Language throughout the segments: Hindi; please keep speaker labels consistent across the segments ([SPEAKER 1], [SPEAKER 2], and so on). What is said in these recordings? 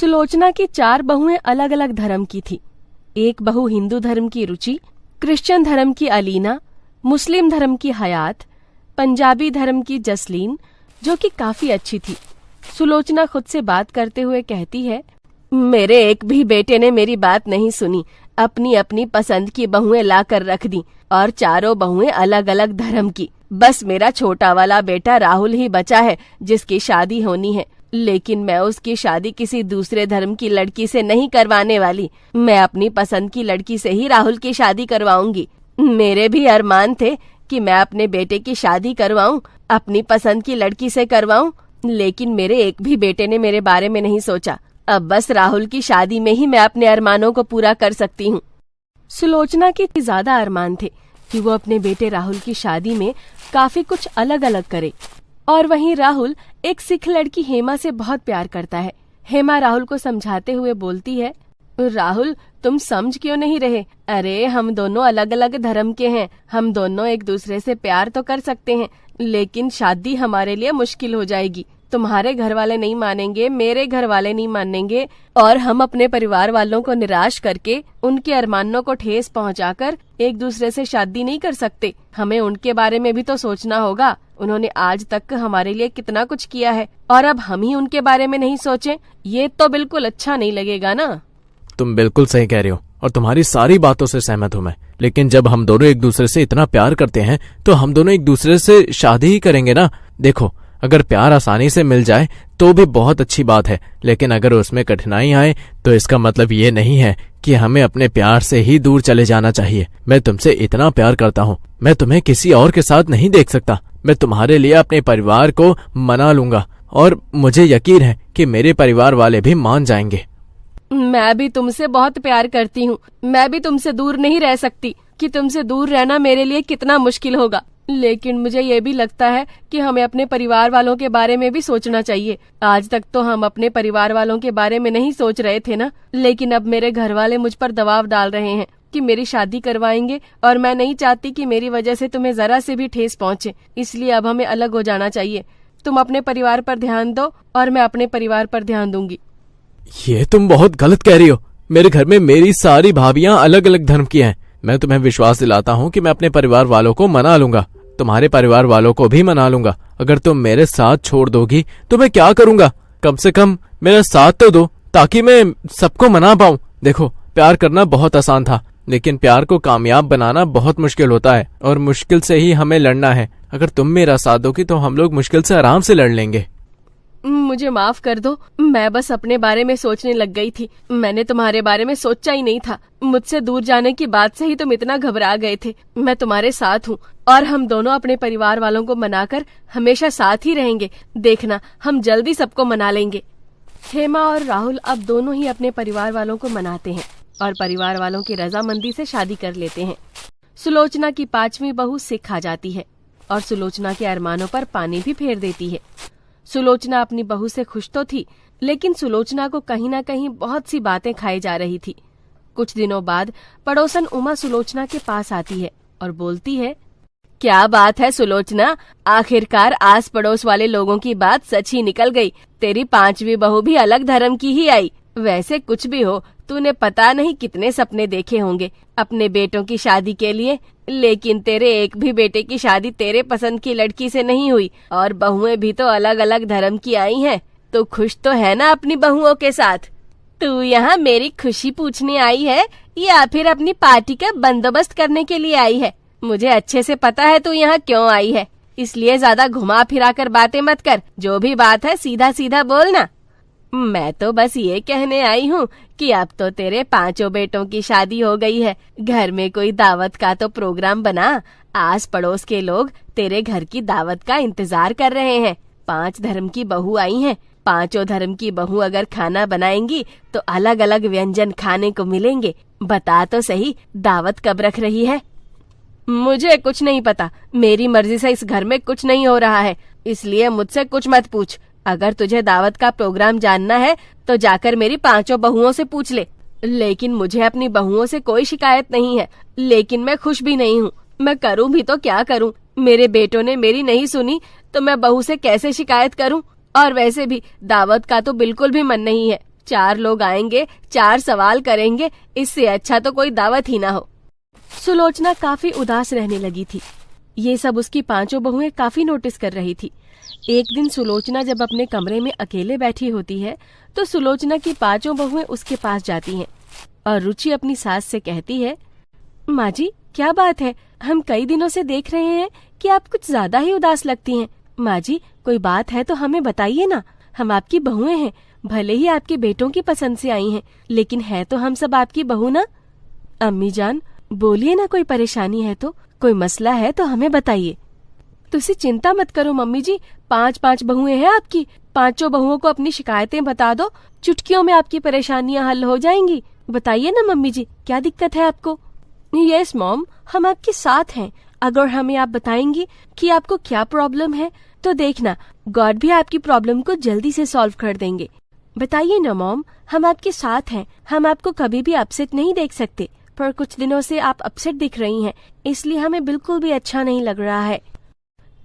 [SPEAKER 1] सुलोचना की 4 बहुएं अलग अलग धर्म की थी। एक बहू हिंदू धर्म की रुचि, क्रिश्चियन धर्म की अलीना, मुस्लिम धर्म की हयात, पंजाबी धर्म की जसलीन, जो कि काफी अच्छी थी। सुलोचना खुद से बात करते हुए कहती है, मेरे एक भी बेटे ने मेरी बात नहीं सुनी, अपनी अपनी पसंद की बहुएं ला कर रख दी और चारों बहुएं अलग अलग धर्म की। बस मेरा छोटा वाला बेटा राहुल ही बचा है जिसकी शादी होनी है, लेकिन मैं उसकी शादी किसी दूसरे धर्म की लड़की से नहीं करवाने वाली। मैं अपनी पसंद की लड़की से ही राहुल की शादी करवाऊंगी। मेरे भी अरमान थे कि मैं अपने बेटे की शादी करवाऊं, अपनी पसंद की लड़की से करवाऊं, लेकिन मेरे एक भी बेटे ने मेरे बारे में नहीं सोचा। अब बस राहुल की शादी में ही मैं अपने अरमानों को पूरा कर सकती हूँ। सुलोचना के ज्यादा अरमान थे कि वो अपने बेटे राहुल की शादी में काफी कुछ अलग अलग करे। और वहीं राहुल एक सिख लड़की हेमा से बहुत प्यार करता है। हेमा राहुल को समझाते हुए बोलती है, राहुल तुम समझ क्यों नहीं रहे? अरे हम दोनों अलग अलग धर्म के हैं, हम दोनों एक दूसरे से प्यार तो कर सकते हैं, लेकिन शादी हमारे लिए मुश्किल हो जाएगी। तुम्हारे घर वाले नहीं मानेंगे, मेरे घर वाले नहीं मानेंगे, और हम अपने परिवार वालों को निराश करके उनके अरमानों को ठेस पहुंचाकर एक दूसरे से शादी नहीं कर सकते। हमें उनके बारे में भी तो सोचना होगा। उन्होंने आज तक हमारे लिए कितना कुछ किया है, और अब हम ही उनके बारे में नहीं सोचें, ये तो बिल्कुल अच्छा नहीं लगेगा ना।
[SPEAKER 2] तुम बिल्कुल सही कह रही हो और तुम्हारी सारी बातों से सहमत हूँ मैं, लेकिन जब हम दोनों एक दूसरे से इतना प्यार करते हैं तो हम दोनों एक दूसरे से शादी ही करेंगे ना। देखो, अगर प्यार आसानी से मिल जाए तो भी बहुत अच्छी बात है, लेकिन अगर उसमें कठिनाई आए तो इसका मतलब ये नहीं है कि हमें अपने प्यार से ही दूर चले जाना चाहिए। मैं तुमसे इतना प्यार करता हूँ, मैं तुम्हें किसी और के साथ नहीं देख सकता। मैं तुम्हारे लिए अपने परिवार को मना लूंगा और मुझे यकीन है कि मेरे परिवार वाले भी मान जाएंगे।
[SPEAKER 1] मैं भी तुमसे बहुत प्यार करती हूँ, मैं भी तुमसे दूर नहीं रह सकती कि तुमसे दूर रहना मेरे लिए कितना मुश्किल होगा। लेकिन मुझे ये भी लगता है कि हमें अपने परिवार वालों के बारे में भी सोचना चाहिए। आज तक तो हम अपने परिवार वालों के बारे में नहीं सोच रहे थे ना, लेकिन अब मेरे घर वाले मुझ पर दबाव डाल रहे हैं कि मेरी शादी करवाएंगे, और मैं नहीं चाहती कि मेरी वजह से तुम्हें जरा से भी ठेस पहुँचे। इसलिए अब हमें अलग हो जाना चाहिए। तुम अपने परिवार पर ध्यान दो और मैं अपने परिवार पर ध्यान दूंगी।
[SPEAKER 2] ये तुम बहुत गलत कह रही हो। मेरे घर में मेरी सारी भाभियां अलग अलग धर्म की हैं। मैं तुम्हें विश्वास दिलाता हूँ कि मैं अपने परिवार वालों को मना लूंगा, तुम्हारे परिवार वालों को भी मना लूंगा। अगर तुम मेरे साथ छोड़ दोगी तो मैं क्या करूंगा? कम से कम मेरा साथ तो दो ताकि मैं सबको मना पाऊं। देखो, प्यार करना बहुत आसान था, लेकिन प्यार को कामयाब बनाना बहुत मुश्किल होता है, और मुश्किल से ही हमें लड़ना है। अगर तुम मेरा साथ दोगी तो हम लोग मुश्किल से आराम से लड़ लेंगे।
[SPEAKER 1] मुझे माफ कर दो, मैं बस अपने बारे में सोचने लग गई थी। मैंने तुम्हारे बारे में सोचा ही नहीं था। मुझसे दूर जाने की बात से ही तुम इतना घबरा गए थे। मैं तुम्हारे साथ हूँ और हम दोनों अपने परिवार वालों को मनाकर हमेशा साथ ही रहेंगे। देखना, हम जल्दी सबको मना लेंगे। हेमा और राहुल अब दोनों ही अपने परिवार वालों को मनाते हैं और परिवार वालों की रजामंदी से शादी कर लेते हैं। सुलोचना की 5वीं बहू सिख आ जाती है और सुलोचना के अरमानों पर पानी भी फेर देती है। सुलोचना अपनी बहू से खुश तो थी, लेकिन सुलोचना को कहीं न कहीं बहुत सी बातें खाई जा रही थी। कुछ दिनों बाद पड़ोसन उमा सुलोचना के पास आती है और बोलती है, क्या बात है सुलोचना, आखिरकार आस पड़ोस वाले लोगों की बात सच ही निकल गई। तेरी 5वीं बहू भी अलग धर्म की ही आई। वैसे कुछ भी हो, तूने पता नहीं कितने सपने देखे होंगे अपने बेटों की शादी के लिए, लेकिन तेरे एक भी बेटे की शादी तेरे पसंद की लड़की से नहीं हुई, और बहुएं भी तो अलग अलग धर्म की आई हैं। तो खुश तो है ना अपनी बहुओं के साथ? तू यहाँ मेरी खुशी पूछने आई है या फिर अपनी पार्टी का बंदोबस्त करने के लिए आई है? मुझे अच्छे से पता है तू यहाँ क्यों आई है, इसलिए ज्यादा घुमा फिरा कर बातें मत कर। जो भी बात है सीधा सीधा बोलना। मैं तो बस ये कहने आई हूँ कि अब तो तेरे 5 बेटों की शादी हो गई है। घर में कोई दावत का तो प्रोग्राम बना। आस पड़ोस के लोग तेरे घर की दावत का इंतजार कर रहे हैं। 5 धर्म की बहू आई हैं। 5 धर्म की बहू अगर खाना बनाएंगी तो अलग अलग व्यंजन खाने को मिलेंगे। बता तो सही, दावत कब रख रही है? मुझे कुछ नहीं पता। मेरी मर्जी से इस घर में कुछ नहीं हो रहा है, इसलिए मुझसे कुछ मत पूछ। अगर तुझे दावत का प्रोग्राम जानना है तो जाकर मेरी 5 बहुओं से पूछ ले। लेकिन मुझे अपनी बहुओं से कोई शिकायत नहीं है, लेकिन मैं खुश भी नहीं हूँ। मैं करूँ भी तो क्या करूँ? मेरे बेटों ने मेरी नहीं सुनी तो मैं बहू से कैसे शिकायत करूँ? और वैसे भी दावत का तो बिल्कुल भी मन नहीं है। 4 लोग आएंगे, 4 सवाल करेंगे, इससे अच्छा तो कोई दावत ही ना हो। सुलोचना काफी उदास रहने लगी थी। ये सब उसकी 5 बहुएं काफी नोटिस कर रही थी। एक दिन सुलोचना जब अपने कमरे में अकेले बैठी होती है तो सुलोचना की 5 बहुएं उसके पास जाती हैं और रुचि अपनी सास से कहती है, माँ जी क्या बात है, हम कई दिनों से देख रहे हैं कि आप कुछ ज्यादा ही उदास लगती हैं। माँ जी कोई बात है तो हमें बताइए ना, हम आपकी बहुएं हैं, भले ही आपके बेटों की पसंद से आई हैं, लेकिन है तो हम सब आपकी बहू ना। अम्मी जान बोलिए ना, कोई परेशानी है तो, कोई मसला है तो हमें बताइए। तुसी चिंता मत करो मम्मी जी, 5 बहुएं हैं आपकी, 5 बहुओं को अपनी शिकायतें बता दो, चुटकियों में आपकी परेशानियां हल हो जाएंगी। बताइए ना मम्मी जी क्या दिक्कत है आपको। यस मॉम, हम आपके साथ हैं। अगर हमें आप बताएंगी कि आपको क्या प्रॉब्लम है तो देखना गॉड भी आपकी प्रॉब्लम को जल्दी से सॉल्व कर देंगे। बताइए ना मॉम, हम आपके साथ हैं, हम आपको कभी भी अपसेट नहीं देख सकते, पर कुछ दिनों से आप अपसेट दिख रही हैं, इसलिए हमें बिल्कुल भी अच्छा नहीं लग रहा है।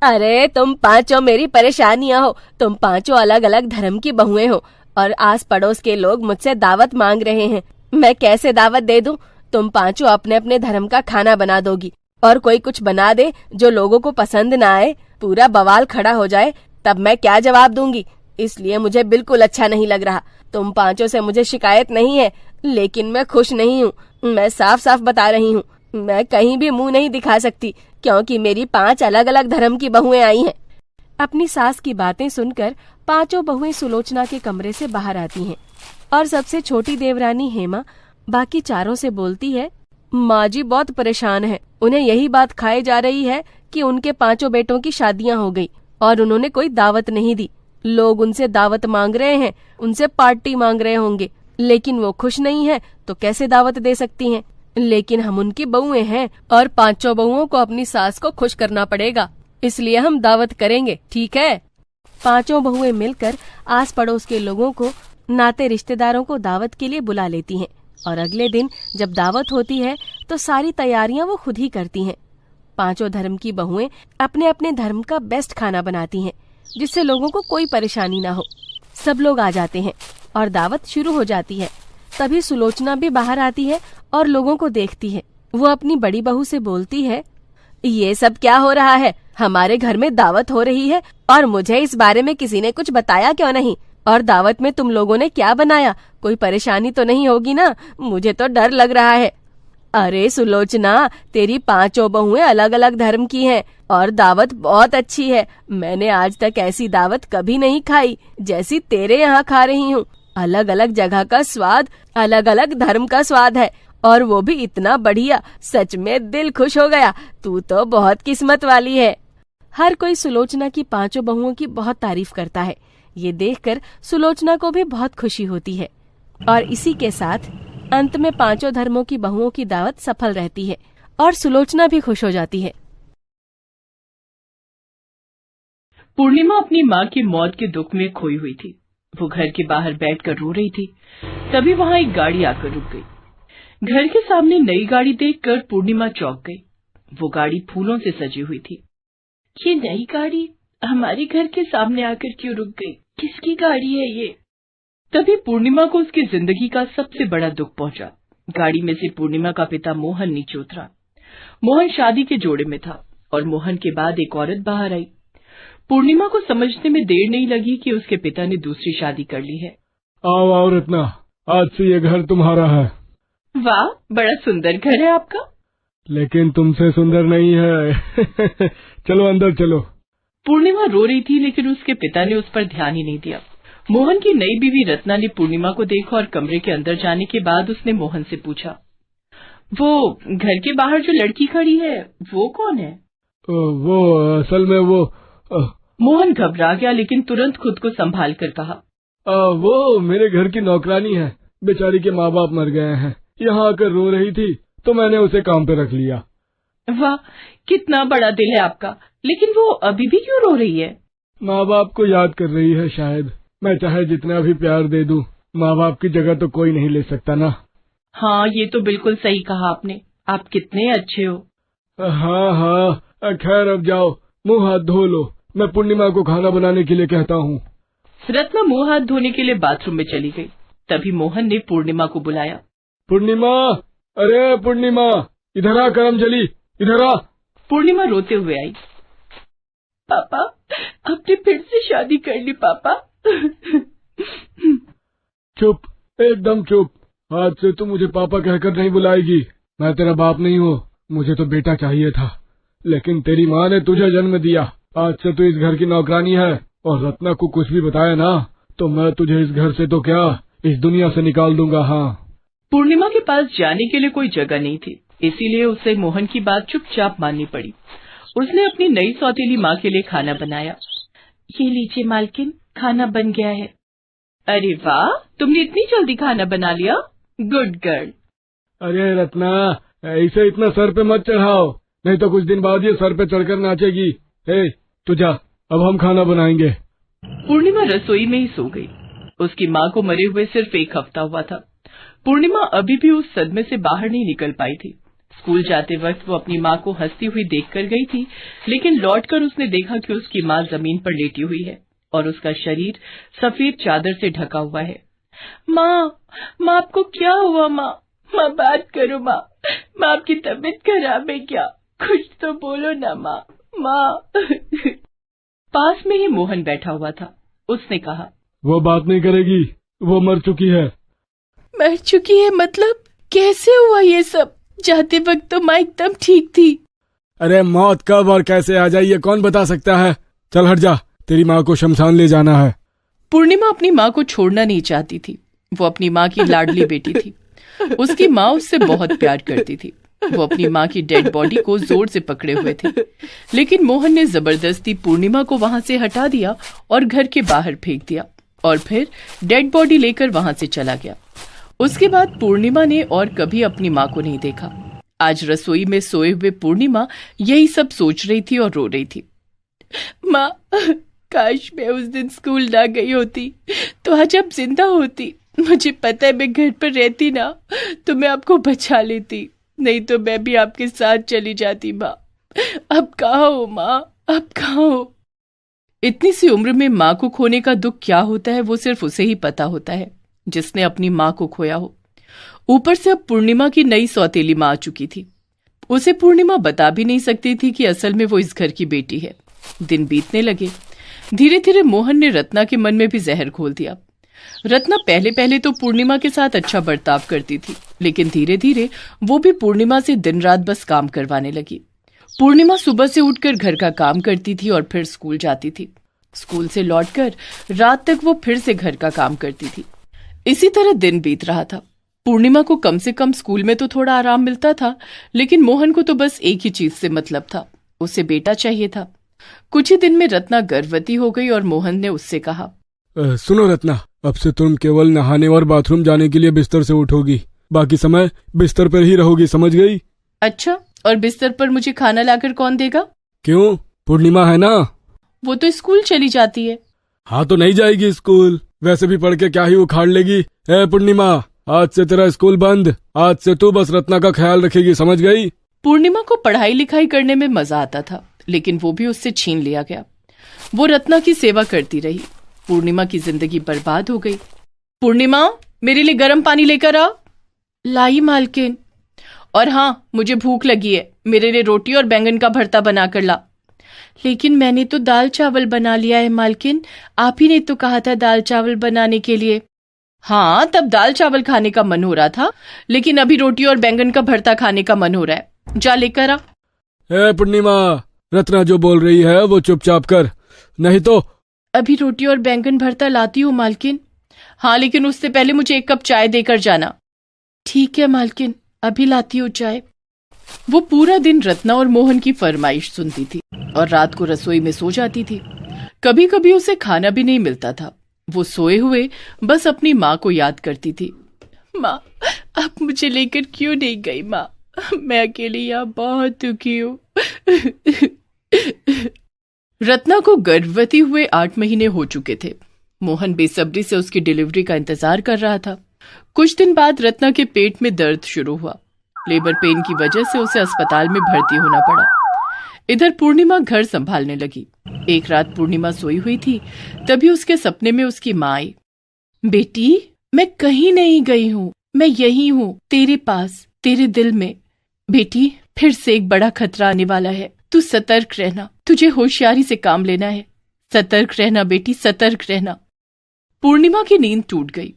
[SPEAKER 1] अरे तुम 5 मेरी परेशानियां हो, तुम 5 अलग अलग धर्म की बहुएं हो और आस पड़ोस के लोग मुझसे दावत मांग रहे हैं। मैं कैसे दावत दे दूं? तुम 5 अपने अपने धर्म का खाना बना दोगी और कोई कुछ बना दे जो लोगों को पसंद ना आए, पूरा बवाल खड़ा हो जाए, तब मैं क्या जवाब दूंगी? इसलिए मुझे बिल्कुल अच्छा नहीं लग रहा। तुम 5 से मुझे शिकायत नहीं है, लेकिन मैं खुश नहीं हूँ। मैं साफ साफ बता रही हूँ, मैं कहीं भी मुंह नहीं दिखा सकती क्योंकि मेरी 5 अलग अलग धर्म की बहुएं आई हैं। अपनी सास की बातें सुनकर 5 बहुएं सुलोचना के कमरे से बाहर आती हैं और सबसे छोटी देवरानी हेमा बाकी 4 से बोलती है, माँ जी बहुत परेशान है, उन्हें यही बात खाई जा रही है कि उनके 5 बेटों की शादियां हो गई और उन्होंने कोई दावत नहीं दी। लोग उनसे दावत मांग रहे हैं, उनसे पार्टी मांग रहे होंगे, लेकिन वो खुश नहीं है तो कैसे दावत दे सकती हैं? लेकिन हम उनकी बहुएं हैं और 5 बहुओं को अपनी सास को खुश करना पड़ेगा, इसलिए हम दावत करेंगे, ठीक है? 5 बहुएं मिलकर आस पड़ोस के लोगों को, नाते रिश्तेदारों को दावत के लिए बुला लेती हैं और अगले दिन जब दावत होती है तो सारी तैयारियां वो खुद ही करती हैं। 5 धर्म की बहुएं अपने अपने धर्म का बेस्ट खाना बनाती हैं जिससे लोगों को कोई परेशानी ना हो। सब लोग आ जाते हैं और दावत शुरू हो जाती है। तभी सुलोचना भी बाहर आती है और लोगों को देखती है। वो अपनी बड़ी बहू से बोलती है, ये सब क्या हो रहा है? हमारे घर में दावत हो रही है और मुझे इस बारे में किसी ने कुछ बताया क्यों नहीं? और दावत में तुम लोगों ने क्या बनाया? कोई परेशानी तो नहीं होगी ना? मुझे तो डर लग रहा है। अरे सुलोचना, तेरी 5 बहुएं अलग अलग धर्म की हैं और दावत बहुत अच्छी है। मैंने आज तक ऐसी दावत कभी नहीं खाई जैसी तेरे यहाँ खा रही हूँ। अलग अलग जगह का स्वाद, अलग अलग धर्म का स्वाद है और वो भी इतना बढ़िया, सच में दिल खुश हो गया। तू तो बहुत किस्मत वाली है। हर कोई सुलोचना की 5 बहुओं की बहुत तारीफ करता है। ये देखकर सुलोचना को भी बहुत खुशी होती है और इसी के साथ अंत में 5 धर्मों की बहुओं की दावत सफल रहती है और सुलोचना भी खुश हो जाती है।
[SPEAKER 3] पूर्णिमा अपनी माँ की मौत के दुख में खोई हुई थी। वो घर के बाहर बैठकर रो रही थी। तभी वहाँ एक गाड़ी आकर रुक गई। घर के सामने नई गाड़ी देखकर पूर्णिमा चौंक गई। वो गाड़ी फूलों से सजी हुई थी। ये नई गाड़ी हमारे घर के सामने आकर क्यों रुक गई? किसकी गाड़ी है ये? तभी पूर्णिमा को उसकी जिंदगी का सबसे बड़ा दुख पहुंचा। गाड़ी में से पूर्णिमा का पिता मोहन नीचे उतरा। मोहन शादी के जोड़े में था और मोहन के बाद एक औरत बाहर आई। पूर्णिमा को समझने में देर नहीं लगी कि उसके पिता ने दूसरी शादी कर ली है।
[SPEAKER 4] आओ आओ रत्ना, आज से ये घर तुम्हारा है।
[SPEAKER 3] वाह, बड़ा सुंदर घर है आपका।
[SPEAKER 4] लेकिन तुमसे सुंदर नहीं है। चलो अंदर चलो।
[SPEAKER 3] पूर्णिमा रो रही थी लेकिन उसके पिता ने उस पर ध्यान ही नहीं दिया। मोहन की नई बीवी रत्ना ने पूर्णिमा को देखा और कमरे के अंदर जाने के बाद उसने मोहन से पूछा, वो घर के बाहर जो लड़की खड़ी है वो कौन है?
[SPEAKER 4] वो असल में वो
[SPEAKER 3] मोहन घबरा गया लेकिन तुरंत खुद को संभाल कर कहा,
[SPEAKER 4] वो मेरे घर की नौकरानी है। बेचारी के माँ बाप मर गए हैं, यहाँ आकर रो रही थी तो मैंने उसे काम पे रख लिया।
[SPEAKER 3] वाह, कितना बड़ा दिल है आपका। लेकिन वो अभी भी क्यों रो रही है?
[SPEAKER 4] माँ बाप को याद कर रही है शायद। मैं चाहे जितना भी प्यार दे दूं, माँ बाप की जगह तो कोई नहीं ले सकता ना।
[SPEAKER 3] हाँ, ये तो बिल्कुल सही कहा आपने। आप कितने अच्छे हो।
[SPEAKER 4] हाँ हाँ, खैर अब जाओ, मुंह हाथ धो लो। मैं पूर्णिमा को खाना बनाने के लिए कहता हूँ।
[SPEAKER 3] रत्ना मुंह हाथ धोने के लिए बाथरूम में चली गई। तभी मोहन ने पूर्णिमा को बुलाया।
[SPEAKER 4] पूर्णिमा, अरे पूर्णिमा, इधर आ, करम जली, इधर आ।
[SPEAKER 3] पूर्णिमा रोते हुए आई। पापा, आपने फिर से शादी कर ली पापा।
[SPEAKER 4] चुप, एकदम चुप। आज से तू मुझे पापा कहकर नहीं बुलाएगी। मैं तेरा बाप नहीं हूँ, मुझे तो बेटा चाहिए था, लेकिन तेरी माँ ने तुझे जन्म दिया। आज से तू इस घर की नौकरानी है, और रत्ना को कुछ भी बताया ना तो मैं तुझे इस घर से तो क्या, इस दुनिया से निकाल दूंगा। हाँ।
[SPEAKER 3] पूर्णिमा के पास जाने के लिए कोई जगह नहीं थी, इसीलिए उसे मोहन की बात चुपचाप माननी पड़ी। उसने अपनी नई सौतेली माँ के लिए खाना बनाया। ये लीजिए मालकिन, खाना बन गया है। अरे वाह, तुमने इतनी जल्दी खाना बना लिया, गुड गर्ल।
[SPEAKER 4] अरे रत्ना, ऐसे इतना सर पे मत चढ़ाओ, नहीं तो कुछ दिन बाद ये सर पे चढ़कर नाचेगी। हे, तू जा, अब हम खाना बनाएंगे।
[SPEAKER 3] पूर्णिमा रसोई में ही सो गई। उसकी माँ को मरे हुए सिर्फ 1 हफ्ता हुआ था। पूर्णिमा अभी भी उस सदमे से बाहर नहीं निकल पाई थी। स्कूल जाते वक्त वो अपनी माँ को हंसती हुई देखकर गई थी, लेकिन लौटकर उसने देखा कि उसकी माँ जमीन पर लेटी हुई है और उसका शरीर सफेद चादर से ढका हुआ है। माँ, माँ आपको क्या हुआ? माँ, माँ बात करो। माँ, माँ आपकी तबीयत खराब है क्या? कुछ तो बोलो ना माँ। माँ। पास में ही मोहन बैठा हुआ था। उसने कहा,
[SPEAKER 4] वो बात नहीं करेगी, वो मर चुकी है।
[SPEAKER 1] मर चुकी है मतलब? कैसे हुआ ये सब? जाते वक्त तो माँ एकदम ठीक थी।
[SPEAKER 4] अरे मौत कब और कैसे आ जाए ये कौन बता सकता है। चल हट जा, तेरी माँ को शमशान ले जाना है।
[SPEAKER 3] पूर्णिमा अपनी माँ को छोड़ना नहीं चाहती थी। वो अपनी माँ की लाडली बेटी थी। उसकी माँ उससे बहुत प्यार करती थी। वो अपनी माँ की डेड बॉडी को जोर से पकड़े हुए थे, लेकिन मोहन ने जबरदस्ती पूर्णिमा को वहां से हटा दिया और घर के बाहर फेंक दिया, और फिर डेड बॉडी लेकर वहां से चला गया। उसके बाद पूर्णिमा ने और कभी अपनी माँ को नहीं देखा। आज रसोई में सोए हुए पूर्णिमा यही सब सोच रही थी और रो रही थी। माँ, काश मैं उस दिन स्कूल ना गई होती तो आज आप जिंदा होती। मुझे पता है मैं घर पर रहती ना तो मैं आपको बचा लेती, नहीं तो मैं भी आपके साथ चली जाती। माँ, अब कहाँ हो माँ, अब कहाँ हो? इतनी सी उम्र में माँ को खोने का दुख क्या होता है वो सिर्फ उसे ही पता होता है जिसने अपनी माँ को खोया हो। ऊपर से अब पूर्णिमा की नई सौतेली माँ आ चुकी थी। उसे पूर्णिमा बता भी नहीं सकती थी कि असल में वो इस घर की बेटी है। दिन बीतने लगे। धीरे धीरे मोहन ने रत्ना के मन में भी जहर घोल दिया। रत्ना पहले पहले तो पूर्णिमा के साथ अच्छा बर्ताव करती थी, लेकिन धीरे धीरे वो भी पूर्णिमा से दिन रात बस काम करवाने लगी। पूर्णिमा सुबह से उठकर घर का काम करती थी और फिर स्कूल जाती थी। स्कूल से लौटकर रात तक वो फिर से घर का काम करती थी। इसी तरह दिन बीत रहा था। पूर्णिमा को कम से कम स्कूल में तो थोड़ा आराम मिलता था, लेकिन मोहन को तो बस एक ही चीज से मतलब था, उसे बेटा चाहिए था। कुछ ही दिन में रत्ना गर्भवती हो गई और मोहन ने उससे कहा,
[SPEAKER 4] सुनो रत्ना, अब से तुम केवल नहाने और बाथरूम जाने के लिए बिस्तर से उठोगी, बाकी समय बिस्तर पर ही रहोगी, समझ गई?
[SPEAKER 3] अच्छा, और बिस्तर पर मुझे खाना लाकर कौन देगा?
[SPEAKER 4] क्यों, पूर्णिमा है ना?
[SPEAKER 3] वो तो स्कूल चली जाती है।
[SPEAKER 4] हाँ तो नहीं जाएगी स्कूल, वैसे भी पढ़ के क्या ही उखाड़ लेगी। पूर्णिमा, आज से तेरा स्कूल बंद। आज से तू बस रत्ना का ख्याल रखेगी, समझ गई?
[SPEAKER 3] पूर्णिमा को पढ़ाई लिखाई करने में मजा आता था, लेकिन वो भी उससे छीन लिया गया। वो रत्ना की सेवा करती रही। पूर्णिमा की जिंदगी बर्बाद हो गई। पूर्णिमा, मेरे लिए गर्म पानी लेकर आ। लाई मालकिन। और हाँ, मुझे भूख लगी है, मेरे लिए रोटी और बैंगन का भरता बना कर ला। लेकिन मैंने तो दाल चावल बना लिया है मालकिन, आप ही ने तो कहा था दाल चावल बनाने के लिए। हाँ, तब दाल चावल खाने का मन हो रहा था, लेकिन अभी रोटी और बैंगन का भरता खाने का मन हो रहा है। जा लेकर आ।
[SPEAKER 4] पूर्णिमा, रत्ना जो बोल रही है वो चुपचाप कर, नहीं तो।
[SPEAKER 3] अभी रोटी और बैंगन भरता लाती हूँ मालकिन। हाँ, लेकिन उससे पहले मुझे 1 कप चाय देकर जाना। ठीक है मालकिन, अभी लाती हूँ चाय। वो पूरा दिन रत्ना और मोहन की फरमाइश सुनती थी और रात को रसोई में सो जाती थी। कभी कभी उसे खाना भी नहीं मिलता था। वो सोए हुए बस अपनी माँ को याद करती थी। माँ, आप मुझे लेकर क्यों नहीं गई? माँ, मैं अकेली यहाँ बहुत दुखी हूँ। रत्ना को गर्भवती हुए 8 महीने हो चुके थे। मोहन बेसब्री से उसकी डिलीवरी का इंतजार कर रहा था। कुछ दिन बाद रत्ना के पेट में दर्द शुरू हुआ। लेबर पेन की वजह से उसे अस्पताल में भर्ती होना पड़ा। इधर पूर्णिमा घर संभालने लगी। एक रात पूर्णिमा सोई हुई थी, तभी उसके सपने में उसकी माँ आई। बेटी, मैं कहीं नहीं गई हूँ, मैं यही हूँ, तेरे पास, तेरे दिल में। बेटी, फिर से एक बड़ा खतरा आने वाला है, तू सतर्क रहना, तुझे होशियारी से काम लेना है। सतर्क रहना बेटी, सतर्क रहना। पूर्णिमा की नींद टूट गई।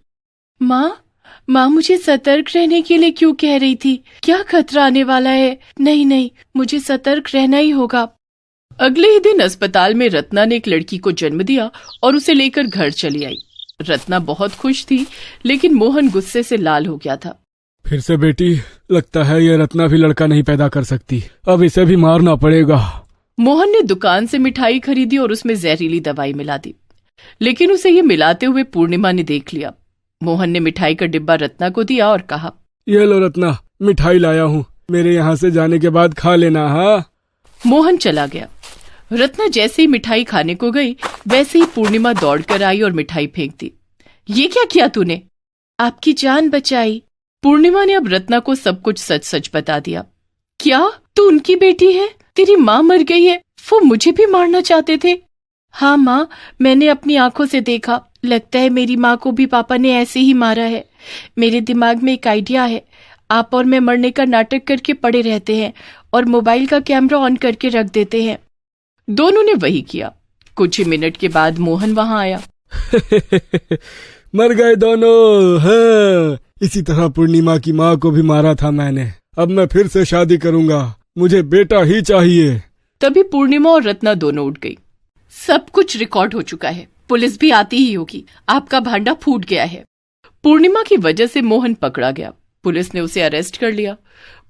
[SPEAKER 3] माँ मुझे सतर्क रहने के लिए क्यों कह रही थी? क्या खतरा आने वाला है? नहीं, मुझे सतर्क रहना ही होगा। अगले ही दिन अस्पताल में रत्ना ने एक लड़की को जन्म दिया और उसे लेकर घर चली आई। रत्ना बहुत खुश थी, लेकिन मोहन गुस्से से लाल हो गया था।
[SPEAKER 4] फिर से बेटी, लगता है ये रत्ना भी लड़का नहीं पैदा कर सकती, अब इसे भी मारना पड़ेगा।
[SPEAKER 3] मोहन ने दुकान से मिठाई खरीदी और उसमें जहरीली दवाई मिला दी, लेकिन उसे ये मिलाते हुए पूर्णिमा ने देख लिया। मोहन ने मिठाई का डिब्बा रत्ना को दिया और कहा,
[SPEAKER 4] ये लो रत्ना, मिठाई लाया हूँ, मेरे यहाँ से जाने के बाद खा लेना। हाँ।
[SPEAKER 3] मोहन चला गया। रत्ना जैसे ही मिठाई खाने को गई, वैसे ही पूर्णिमा दौड़कर आई और मिठाई फेंक दी। ये क्या किया तूने? आपकी जान बचाई। पूर्णिमा ने अब रत्ना को सब कुछ सच सच बता दिया। क्या तू उनकी बेटी है? तेरी माँ मर गई है, वो मुझे भी मारना चाहते थे। हाँ माँ, मैंने अपनी आंखों से देखा, लगता है मेरी माँ को भी पापा ने ऐसे ही मारा है। मेरे दिमाग में एक आइडिया है, आप और मैं मरने का नाटक करके पड़े रहते हैं और मोबाइल का कैमरा ऑन करके रख देते हैं। दोनों ने वही किया। कुछ ही मिनट के बाद मोहन वहां आया।
[SPEAKER 4] मर गए दोनों। हाँ, इसी तरह पूर्णिमा की माँ को भी मारा था मैंने। अब मैं फिर से शादी करूंगा, मुझे बेटा ही चाहिए।
[SPEAKER 3] तभी पूर्णिमा और रत्ना दोनों उठ गई। सब कुछ रिकॉर्ड हो चुका है, पुलिस भी आती ही होगी, आपका भांडा फूट गया है। पूर्णिमा की वजह से मोहन पकड़ा गया। पुलिस ने उसे अरेस्ट कर लिया।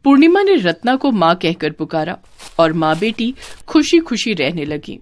[SPEAKER 3] पूर्णिमा ने रत्ना को माँ कहकर पुकारा और माँ बेटी खुशी खुशी रहने लगी।